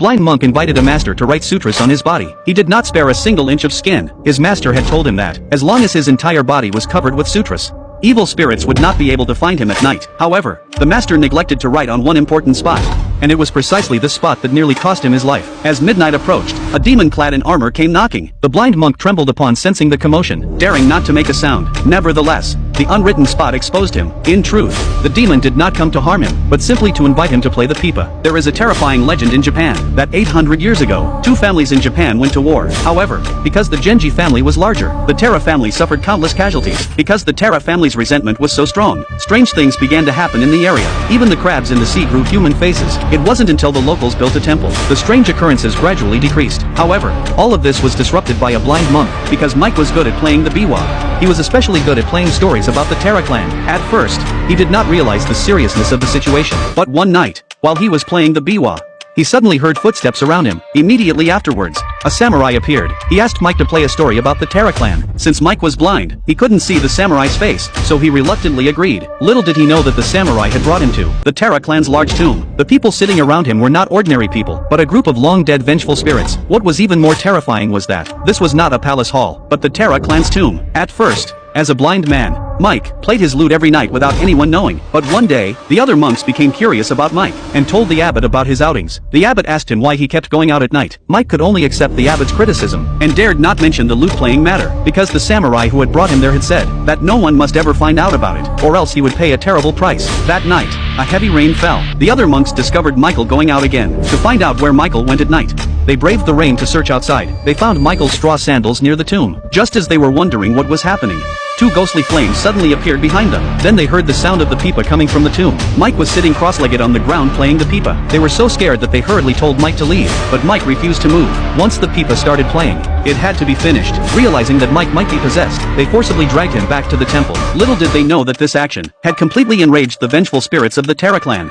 blind monk invited a master to write sutras on his body. He did not spare a single inch of skin. His master had told him that, as long as his entire body was covered with sutras, evil spirits would not be able to find him at night. However, the master neglected to write on one important spot, and it was precisely this spot that nearly cost him his life. As midnight approached, a demon clad in armor came knocking. The blind monk trembled upon sensing the commotion, daring not to make a sound. Nevertheless, the unwritten spot exposed him. In truth, the demon did not come to harm him, but simply to invite him to play the pipa. There is a terrifying legend in Japan that 800 years ago, two families in Japan went to war. However, because the Genji family was larger, the Terra family suffered countless casualties. Because the Terra family's resentment was so strong, strange things began to happen in the area. Even the crabs in the sea grew human faces. It wasn't until the locals built a temple, the strange occurrences gradually decreased. However, all of this was disrupted by a blind monk, because Mike was good at playing the biwa. He was especially good at playing stories about the Terra clan. At first, he did not realize the seriousness of the situation. But one night, while he was playing the biwa, he suddenly heard footsteps around him. Immediately afterwards, a samurai appeared. He asked Mike to play a story about the Terra clan. Since Mike was blind, he couldn't see the samurai's face, so he reluctantly agreed. Little did he know that the samurai had brought him to the Terra clan's large tomb. The people sitting around him were not ordinary people, but a group of long-dead vengeful spirits. What was even more terrifying was that this was not a palace hall, but the Terra clan's tomb. At first, as a blind man, Mike played his lute every night without anyone knowing. But one day, the other monks became curious about Mike, and told the abbot about his outings. The abbot asked him why he kept going out at night. Mike could only accept the abbot's criticism, and dared not mention the lute-playing matter, because the samurai who had brought him there had said that no one must ever find out about it, or else he would pay a terrible price. That night, a heavy rain fell. The other monks discovered Michael going out again. To find out where Michael went at night, they braved the rain to search outside. They found Michael's straw sandals near the tomb. Just as they were wondering what was happening, two ghostly flames suddenly appeared behind them. Then they heard the sound of the pipa coming from the tomb. Mike was sitting cross-legged on the ground playing the pipa. They were so scared that they hurriedly told Mike to leave, but Mike refused to move. Once the pipa started playing, it had to be finished. Realizing that Mike might be possessed, they forcibly dragged him back to the temple. Little did they know that this action had completely enraged the vengeful spirits of the Terra clan.